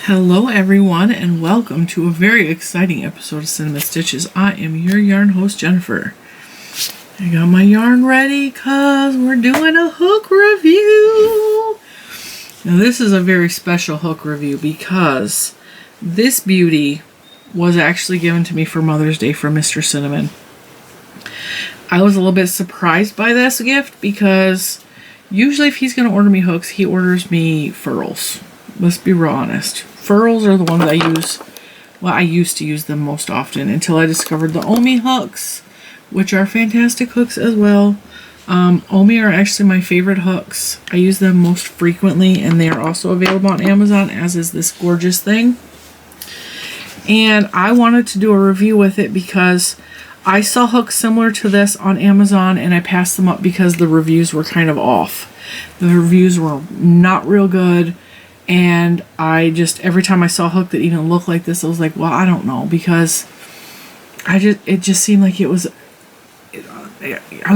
Hello everyone and welcome to a very exciting episode of Cinnamon Stitches. I am your yarn host Jennifer. I got my yarn ready because we're doing a hook review. Now this is a very special hook review because this beauty was actually given to me for Mother's Day from Mr. Cinnamon. I was a little bit surprised by this gift because usually if he's going to order me hooks, he orders me furls. Let's be real honest. Furls are the ones I use. Well, I used to use them most often until I discovered the Omi hooks, which are fantastic hooks as well. Omi are actually my favorite hooks. I use them most frequently, and they are also available on Amazon, as is this gorgeous thing. And I wanted to do a review with it because I saw hooks similar to this on Amazon, and I passed them up because the reviews were kind of off. The reviews were not real good. And I just, every time I saw a hook that even looked like this, I was like, well, I don't know, because it just seemed like I was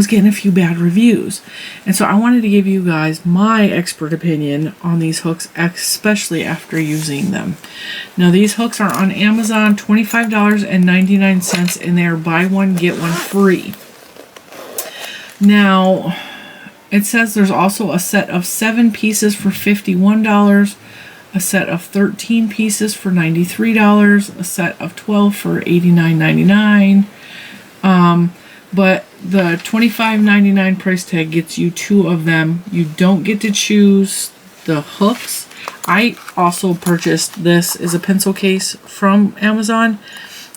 getting a few bad reviews. And so I wanted to give you guys my expert opinion on these hooks, especially after using them. Now these hooks are on Amazon, $25.99, and they are buy one, get one free. Now, it says there's also a set of 7 pieces for $51, a set of 13 pieces for $93, a set of 12 for $89.99. But the $25.99 price tag gets you 2 of them. You don't get to choose the hooks. I also purchased this as a pencil case from Amazon.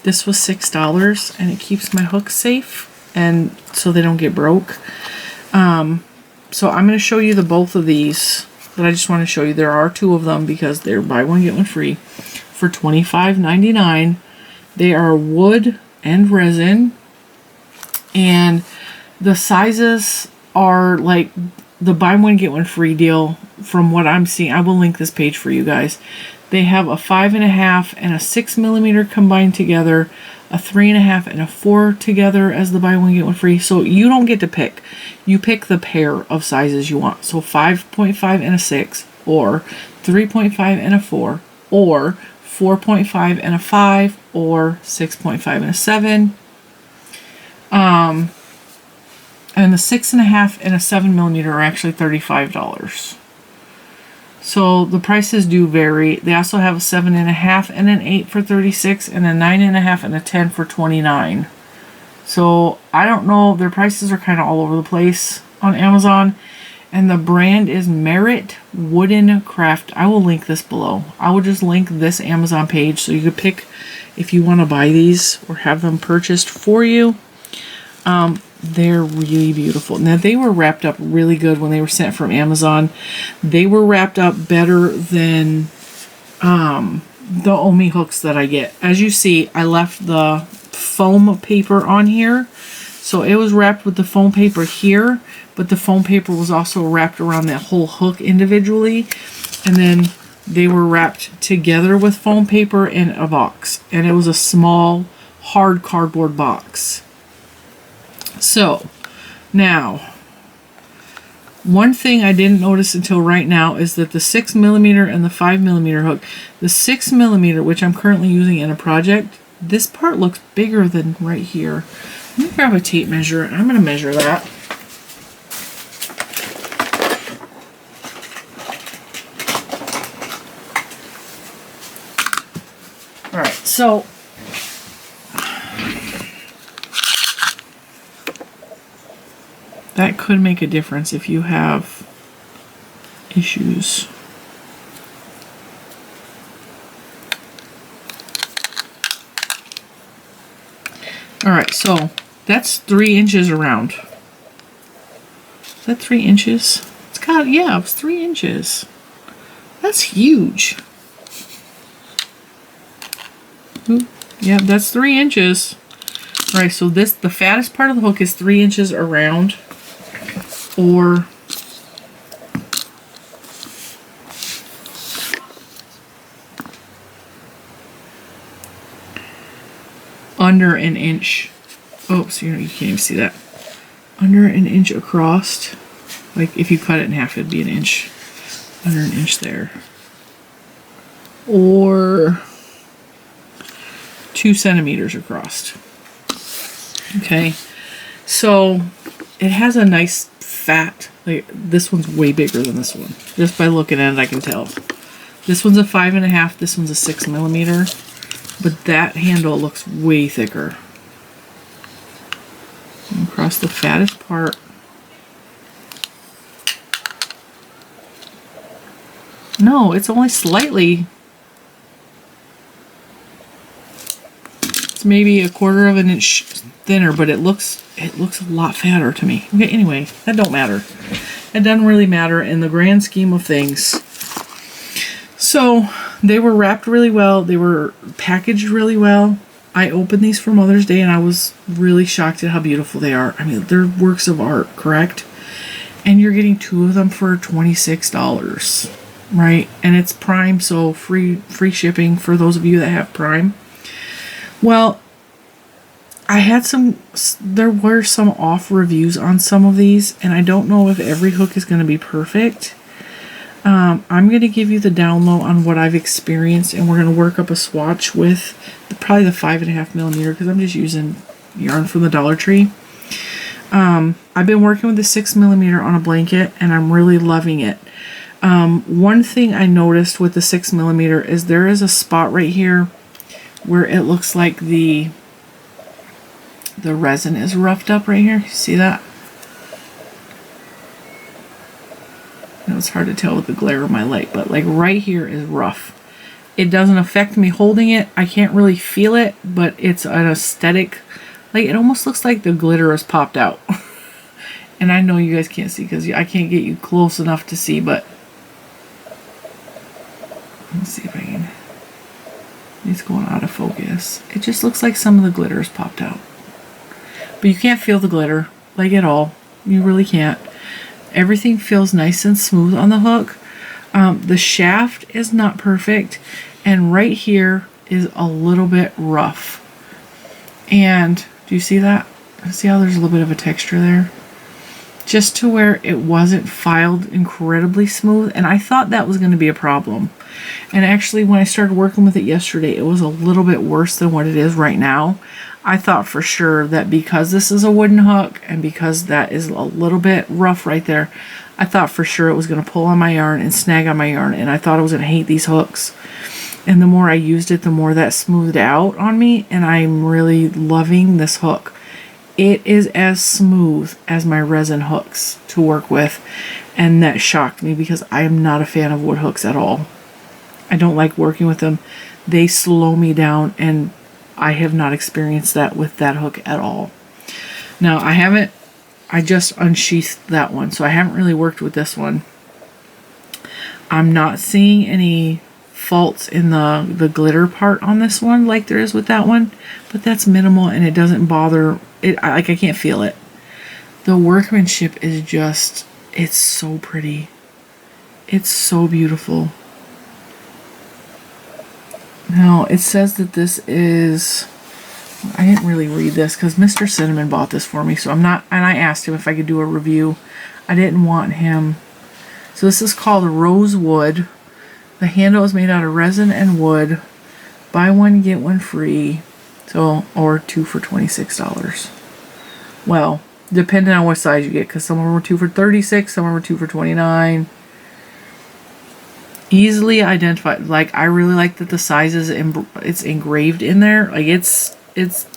This was $6, and it keeps my hooks safe, and so they don't get broke. So I'm going to show you both of these, but I just want to show you there are 2 of them because they're buy one get one free for $25.99. They are wood and resin, and the sizes are like the buy one get one free deal from what I'm seeing. I will link this page for you guys. They have a 5.5 and a 6 millimeter combined together, a 3.5 and a 4 together as the buy one get one free. So you don't get to pick. You pick the pair of sizes you want. So 5.5 and a 6, or 3.5 and a 4, or 4.5 and a 5, or 6.5 and a 7. And the 6.5 and a 7 millimeter are actually $35. So the prices do vary. They also have a 7.5 and an 8 for $36, and a 9.5 and a 10 for $29. So I don't know. Their prices are kind of all over the place on Amazon. And the brand is Merit Wooden Craft. I will link this below. I will just link this Amazon page so you could pick if you want to buy these or have them purchased for you. They're really beautiful. Now, they were wrapped up really good when they were sent from Amazon. They were wrapped up better than the Omi hooks that I get. As you see, I left the foam paper on here. So it was wrapped with the foam paper here, but the foam paper was also wrapped around that whole hook individually. And then they were wrapped together with foam paper in a box. And it was a small, hard cardboard box. So, now, one thing I didn't notice until right now is that the 6 millimeter and the 5 millimeter hook, the 6 millimeter, which I'm currently using in a project, this part looks bigger than right here. Let me grab a tape measure, and I'm going to measure that. Alright, so that could make a difference if you have issues. Alright, so that's 3 inches around. Is that 3 inches? It's got, yeah, it's 3 inches. That's huge. Ooh, yeah, that's 3 inches. Alright, so the fattest part of the hook is 3 inches around, or under an inch. Oh, so you can't even see that. Under an inch across. I Like if you cut it in half, it'd be an inch, under an inch there. or 2 centimeters across. Okay, so it has a nice fat, like this one's way bigger than this one. Just by looking at it, I can tell. This one's a 5.5, this one's a 6 millimeter, but that handle looks way thicker. And across the fattest part. No, it's only slightly. It's maybe a 1/4 of an inch thinner, but it looks a lot fatter to me. Okay, anyway, that don't matter. It doesn't really matter in the grand scheme of things. So they were wrapped really well. They were packaged really well. I opened these for Mother's Day and I was really shocked at how beautiful they are. I mean, they're works of art, correct? And you're getting 2 of them for $26, right? And it's Prime, so free shipping for those of you that have Prime. Well, I had there were some off reviews on some of these, and I don't know if every hook is going to be perfect. I'm going to give you the down low on what I've experienced, and we're going to work up a swatch with probably the 5.5 millimeter, because I'm just using yarn from the Dollar Tree. I've been working with the 6 millimeter on a blanket, and I'm really loving it. One thing I noticed with the 6 millimeter is there is a spot right here where it looks like the resin is roughed up right here. See that? I know it's hard to tell with the glare of my light, but like right here is rough. It doesn't affect me holding it. I can't really feel it, but it's an aesthetic. Like it almost looks like the glitter has popped out. And I know you guys can't see because I can't get you close enough to see, but let's see if I can. It's going out of focus. It just looks like some of the glitter has popped out. But you can't feel the glitter, like at all. You really can't. Everything feels nice and smooth on the hook. The shaft is not perfect. And right here is a little bit rough. And do you see that? See how there's a little bit of a texture there? Just to where it wasn't filed incredibly smooth. And I thought that was going to be a problem. And actually, when I started working with it yesterday, it was a little bit worse than what it is right now. I thought for sure that because this is a wooden hook and because that is a little bit rough right there, I thought for sure it was going to pull on my yarn and snag on my yarn, and I thought I was going to hate these hooks. And the more I used it, the more that smoothed out on me, and I'm really loving this hook. It is as smooth as my resin hooks to work with, and that shocked me because I am not a fan of wood hooks at all. I don't like working with them. They slow me down, and I have not experienced that with that hook at all. Now, I just unsheathed that one, so I haven't really worked with this one. I'm not seeing any faults in the glitter part on this one like there is with that one, but that's minimal and it doesn't bother it. I can't feel it. The workmanship is just, it's so pretty. It's so beautiful. Now, it says that this is, I didn't really read this because Mr. Cinnamon bought this for me, so I'm not, and I asked him if I could do a review. I didn't want him. So this is called Rosewood. The handle is made out of resin and wood. Buy one, get one free. So, or 2 for $26. Well, depending on what size you get, because some of them were 2 for $36, some of them were 2 for $29. Easily identified. Like, I really like that the size is it's engraved in there. Like, it's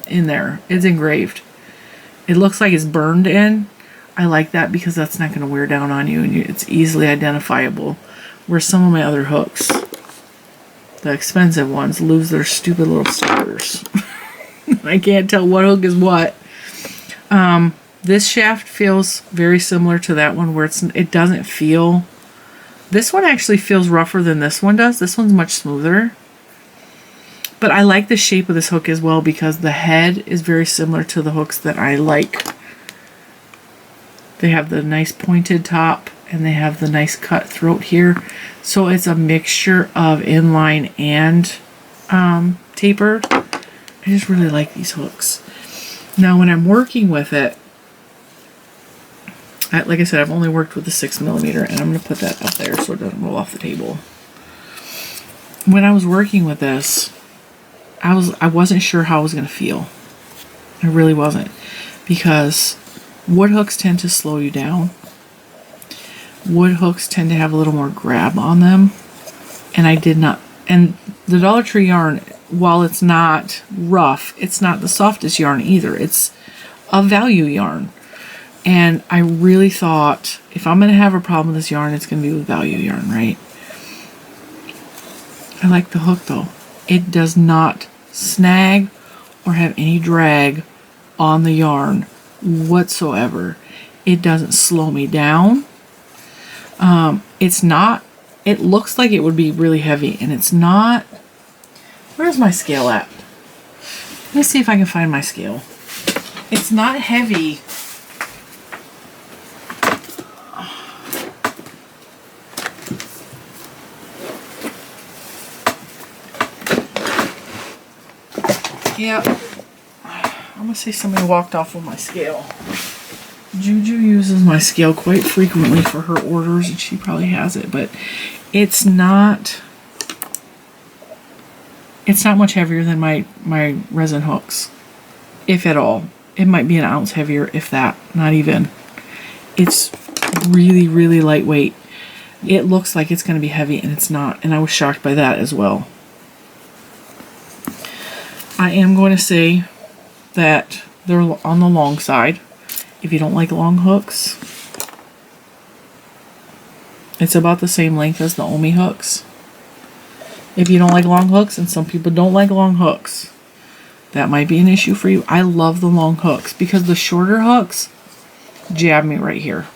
in there. It's engraved. It looks like it's burned in. I like that because that's not going to wear down on you, and it's easily identifiable. Where some of my other hooks, the expensive ones, lose their stupid little stickers. I can't tell what hook is what. This shaft feels very similar to that one, where it doesn't feel. This one actually feels rougher than this one does. This one's much smoother. But I like the shape of this hook as well because the head is very similar to the hooks that I like. They have the nice pointed top and they have the nice cut throat here. So it's a mixture of inline and tapered. I just really like these hooks. Now when I'm working with it, like I said, I've only worked with the 6 millimeter, and I'm going to put that up there so it doesn't roll off the table. when I was working with this, I wasn't sure how I was going to feel. I really wasn't, because wood hooks tend to slow you down. Wood hooks tend to have a little more grab on them, and I did not. And the Dollar Tree yarn, while it's not rough, it's not the softest yarn either. It's a value yarn. And I really thought, if I'm going to have a problem with this yarn, it's going to be with value yarn, right? I like the hook though. It does not snag or have any drag on the yarn whatsoever. It doesn't slow me down. It's not, it looks like it would be really heavy, and it's not. Where's my scale at? Let me see if I can find my scale. It's not heavy. Yep. I'm gonna say somebody walked off with my scale. Juju uses my scale quite frequently for her orders, and she probably has it, but it's not much heavier than my resin hooks, if at all. It might be an ounce heavier, if that, not even. It's really, really lightweight. It looks like it's going to be heavy, and it's not, and I was shocked by that as well. I am going to say that they're on the long side. If you don't like long hooks, it's about the same length as the Omi hooks. If you don't like long hooks, and some people don't like long hooks, that might be an issue for you. I love the long hooks because the shorter hooks jab me right here.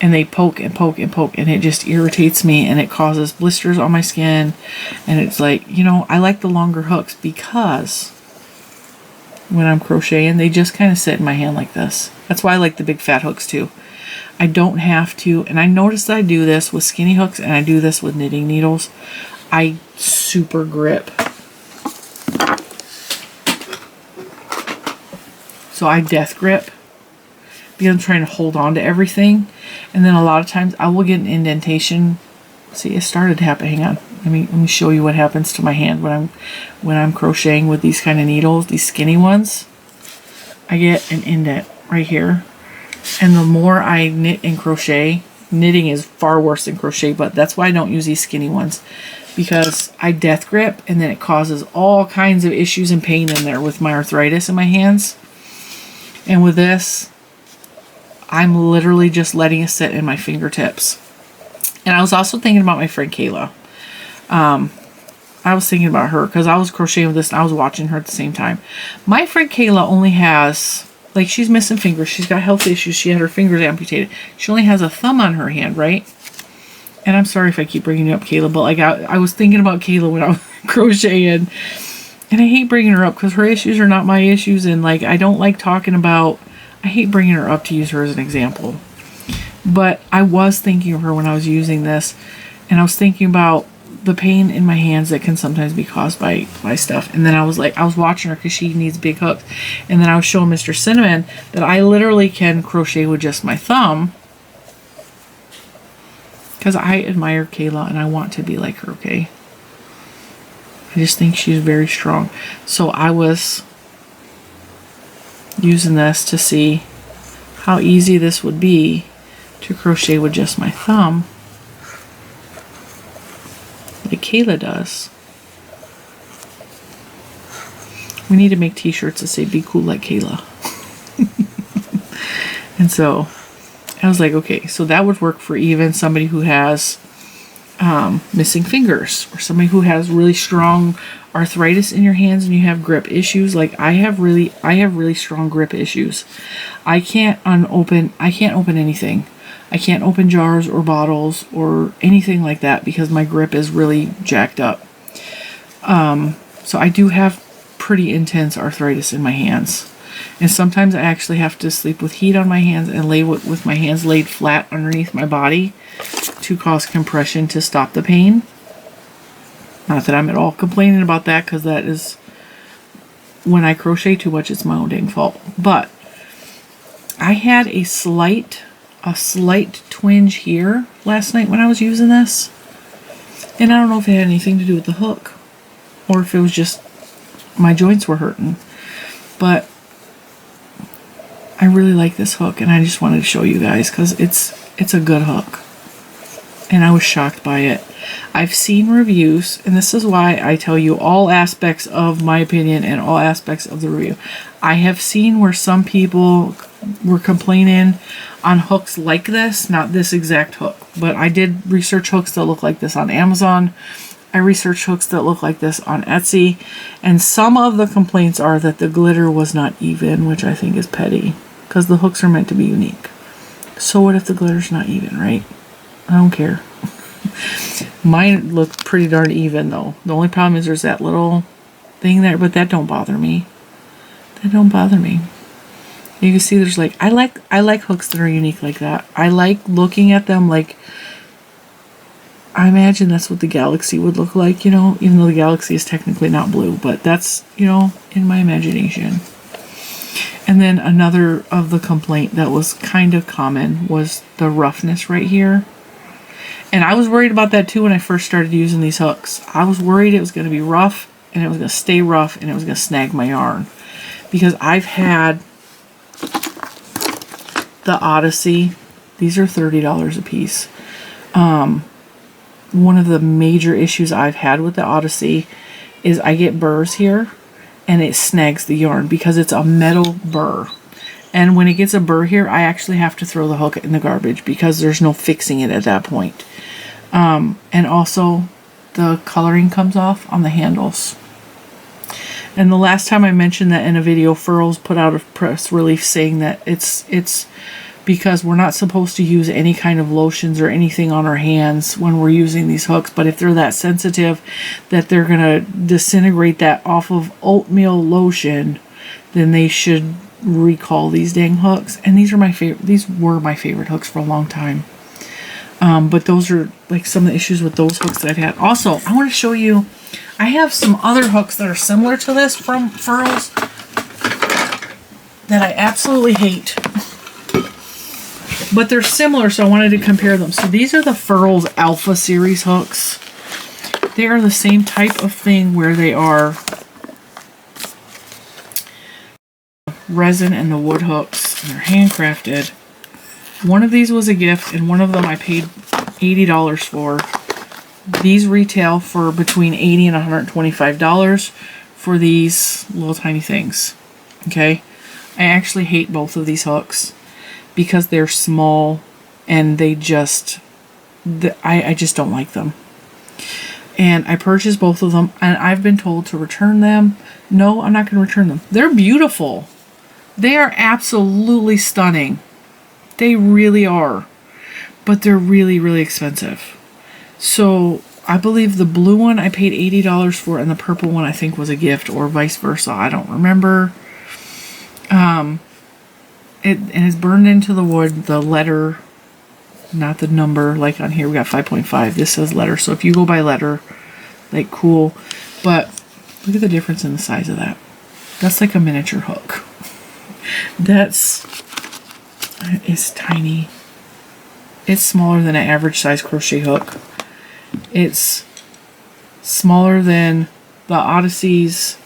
And they poke and poke and poke, and it just irritates me, and it causes blisters on my skin. And it's like, you know, I like the longer hooks because when I'm crocheting, they just kind of sit in my hand like this. That's why I like the big fat hooks too. I don't have to, and I noticed that I do this with skinny hooks, and I do this with knitting needles. I super grip. So I death grip because I'm trying to hold on to everything. And then a lot of times I will get an indentation. See, it started to happen. Hang on. Let me show you what happens to my hand when I'm crocheting with these kind of needles, these skinny ones. I get an indent right here. And the more I knit and crochet, knitting is far worse than crochet, but that's why I don't use these skinny ones, because I death grip, and then it causes all kinds of issues and pain in there with my arthritis in my hands. And with this, I'm literally just letting it sit in my fingertips. And I was also thinking about my friend Kayla. I was thinking about her because I was crocheting with this and I was watching her at the same time. My friend Kayla only has, like, she's missing fingers. She's got health issues. She had her fingers amputated. She only has a thumb on her hand, right? And I'm sorry if I keep bringing up Kayla, but like I was thinking about Kayla when I was crocheting. And I hate bringing her up because her issues are not my issues. And like, I don't like talking about, I hate bringing her up to use her as an example. But I was thinking of her when I was using this. And I was thinking about the pain in my hands that can sometimes be caused by stuff. And then I was like, I was watching her because she needs big hooks. And then I was showing Mr. Cinnamon that I literally can crochet with just my thumb. Because I admire Kayla and I want to be like her, okay? I just think she's very strong. So I was using this to see how easy this would be to crochet with just my thumb, like Kayla does. We need to make t-shirts that say "Be cool like Kayla." And so I was like, okay, so that would work for even somebody who has missing fingers, or somebody who has really strong arthritis in your hands and you have grip issues. Like I have really strong grip issues. I can't open anything. I can't open jars or bottles or anything like that because my grip is really jacked up. So I do have pretty intense arthritis in my hands. And sometimes I actually have to sleep with heat on my hands and lay with my hands laid flat underneath my body to cause compression to stop the pain. Not that I'm at all complaining about that, because that is, when I crochet too much, it's my own dang fault. But I had a slight twinge here last night when I was using this. And I don't know if it had anything to do with the hook or if it was just my joints were hurting. But I really like this hook, and I just wanted to show you guys because it's a good hook. And I was shocked by it. I've seen reviews, and this is why I tell you all aspects of my opinion and all aspects of the review. I have seen where some people were complaining on hooks like this, not this exact hook, but I did research hooks that look like this on Amazon. I researched hooks that look like this on Etsy, and some of the complaints are that the glitter was not even, which I think is petty, because the hooks are meant to be unique. So what if the glitter's not even, right? I don't care. Mine look pretty darn even though. The only problem is there's that little thing there, but that don't bother me. That don't bother me. You can see there's like, I like hooks that are unique like that. I like looking at them like, I imagine that's what the galaxy would look like, you know, even though the galaxy is technically not blue, but that's, you know, in my imagination. And then another of the complaint that was kind of common was the roughness right here. And I was worried about that too when I first started using these hooks. I was worried it was going to be rough and it was going to stay rough and it was going to snag my yarn. Because I've had the Odyssey. These are $30 a piece. One of the major issues I've had with the Odyssey is I get burrs here and it snags the yarn because it's a metal burr. And when it gets a burr here, I actually have to throw the hook in the garbage because there's no fixing it at that point. And also the coloring comes off on the handles. And the last time I mentioned that in a video, Furls put out a press release saying that it's because we're not supposed to use any kind of lotions or anything on our hands when we're using these hooks. But if they're that sensitive that they're going to disintegrate that off of oatmeal lotion, then they should recall these dang hooks. And these are my favorite. These were my favorite hooks for a long time. But those are like some of the issues with those hooks that I've had. Also, I want to show you, I have some other hooks that are similar to this from Furls that I absolutely hate. But they're similar, so I wanted to compare them. So these are the Furls Alpha Series hooks. They are the same type of thing where they are resin and the wood hooks. And they're handcrafted. One of these was a gift, and one of them I paid $80 for. These retail for between $80 and $125 for these little tiny things. Okay? I actually hate both of these hooks because they're small and they just, I just don't like them. And I purchased both of them, and I've been told to return them. No, I'm not going to return them. They're beautiful. They are absolutely stunning. They really are. But they're really, really expensive. So I believe the blue one I paid $80 for, and the purple one I think was a gift, or vice versa. I don't remember. It is burned into the wood, the letter, not the number. Like on here we got 5.5. This says letter. So if you go by letter, like cool. But look at the difference in the size of that. That's like a miniature hook. It's tiny. It's smaller than an average size crochet hook. It's smaller than the Odyssey's.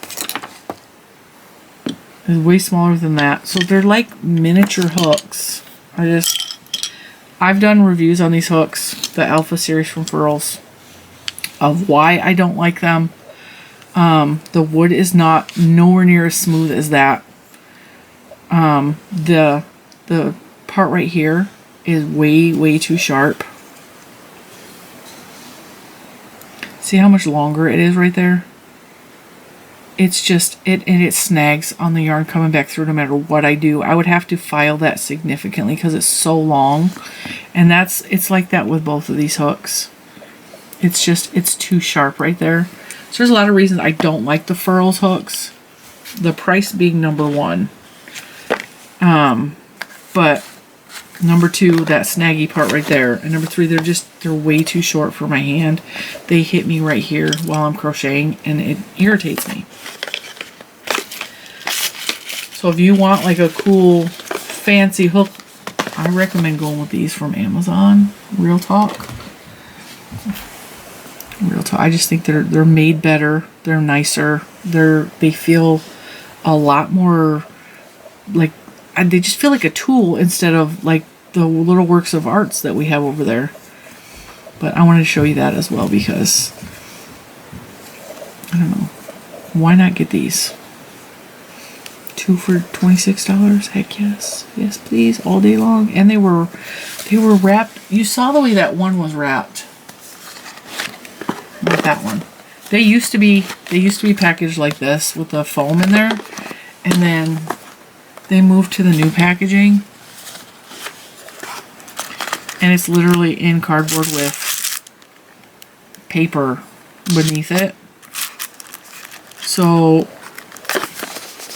It's way smaller than that. So they're like miniature hooks. I've done reviews on these hooks, the Alpha series from Furls, of why I don't like them. The wood is nowhere near as smooth as that. The part right here is way too sharp. See how much longer it is right there? It's just, it snags on the yarn coming back through no matter what I do. I would have to file that significantly because it's so long. And it's like that with both of these hooks. It's too sharp right there. So there's a lot of reasons I don't like the Furls hooks. The price being number one. But number two, that snaggy part right there. And number three, they're way too short for my hand. They hit me right here while I'm crocheting and it irritates me. So if you want like a cool fancy hook, I recommend going with these from Amazon. Real talk. Real talk. I just think they're made better. They're nicer. They feel a lot more like, they just feel like a tool instead of like the little works of arts that we have over there. But I wanted to show you that as well because, I don't know, why not get these? 2 for $26? Heck yes. Yes, please, all day long. And they were wrapped. You saw the way that one was wrapped. Like that one. They used to be packaged like this with the foam in there. And then they moved to the new packaging. And it's literally in cardboard with paper beneath it. So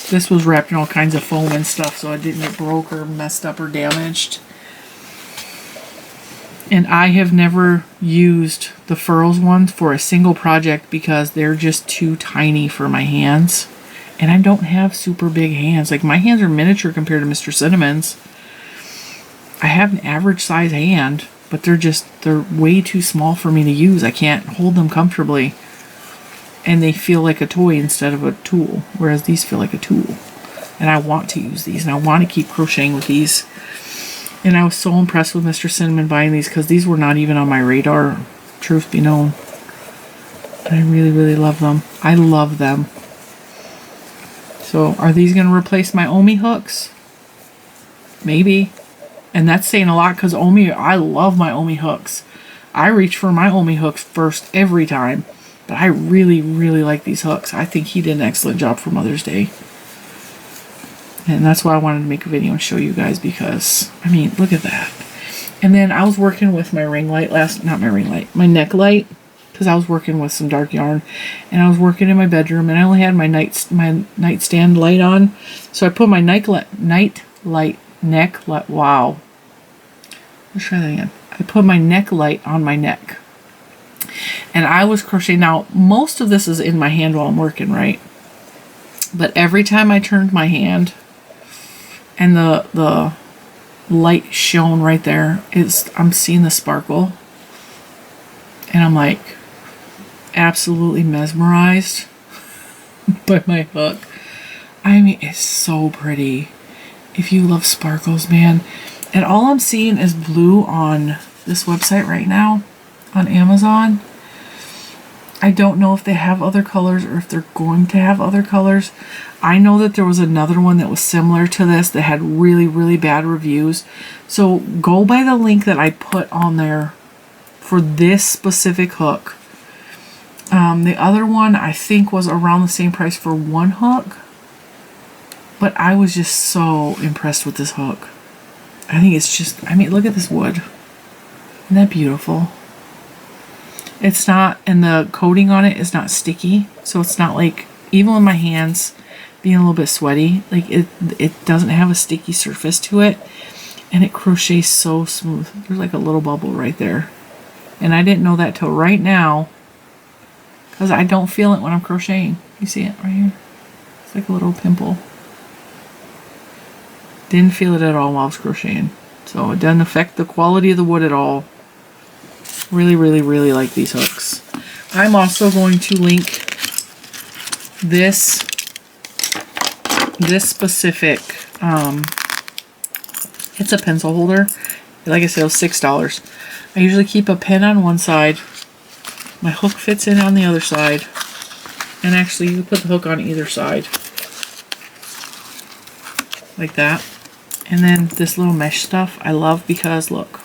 this was wrapped in all kinds of foam and stuff so it didn't get broke or messed up or damaged. And I have never used the Furls ones for a single project because they're just too tiny for my hands. And I don't have super big hands. Like, my hands are miniature compared to Mr. Cinnamon's. I have an average size hand, but they're way too small for me to use. I can't hold them comfortably. And they feel like a toy instead of a tool, whereas these feel like a tool. And I want to use these, and I want to keep crocheting with these. And I was so impressed with Mr. Cinnamon buying these because these were not even on my radar, truth be known. And I really, really love them. I love them. So are these going to replace my Omi hooks? Maybe. And that's saying a lot because I love my Omi hooks. I reach for my Omi hooks first every time. But I really, really like these hooks. I think he did an excellent job for Mother's Day. And that's why I wanted to make a video and show you guys because, I mean, look at that. And then I was working with my ring light my neck light, because I was working with some dark yarn. And I was working in my bedroom, and I only had my nightstand light on. So I put my neck light, wow. Let's try that again. I put my neck light on my neck. And I was crocheting. Now, most of this is in my hand while I'm working, right? But every time I turned my hand and the light shone right there, I'm seeing the sparkle. And I'm like absolutely mesmerized by my hook. I mean, it's so pretty. If you love sparkles, man. And all I'm seeing is blue on this website right now. On Amazon. I don't know if they have other colors or if they're going to have other colors. I know that there was another one that was similar to this that had really, really bad reviews. So go by the link that I put on there for this specific hook. The other one I think was around the same price for one hook. But I was just so impressed with this hook. I think it's just, I mean, look at this wood. Isn't that beautiful? It's not, and the coating on it is not sticky, so it's not like, even with my hands being a little bit sweaty, like it doesn't have a sticky surface to it, and it crochets so smooth. There's like a little bubble right there, and I didn't know that till right now, because I don't feel it when I'm crocheting. You see it right here? It's like a little pimple. Didn't feel it at all while I was crocheting, so it doesn't affect the quality of the wood at all. Really, really, really like these hooks. I'm also going to link this specific, it's a pencil holder. Like I said, it was $6. I usually keep a pen on one side. My hook fits in on the other side. And actually, you put the hook on either side. Like that. And then this little mesh stuff I love because, look.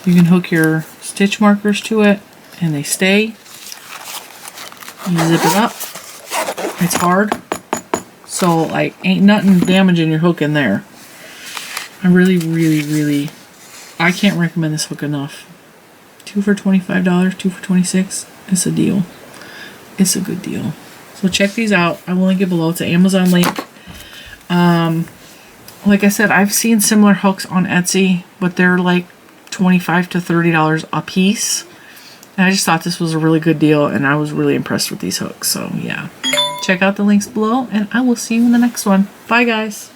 You can hook your stitch markers to it and they stay. You zip it up. It's hard. So like ain't nothing damaging your hook in there. I really, really, really, I can't recommend this hook enough. 2 for $25, 2 for $26. It's a deal. It's a good deal. So check these out. I will link it below. It's an Amazon link. Like I said, I've seen similar hooks on Etsy, but they're like $25 to $30 a piece. And I just thought this was a really good deal, and I was really impressed with these hooks. So yeah, check out the links below, and I will see you in the next one. Bye guys.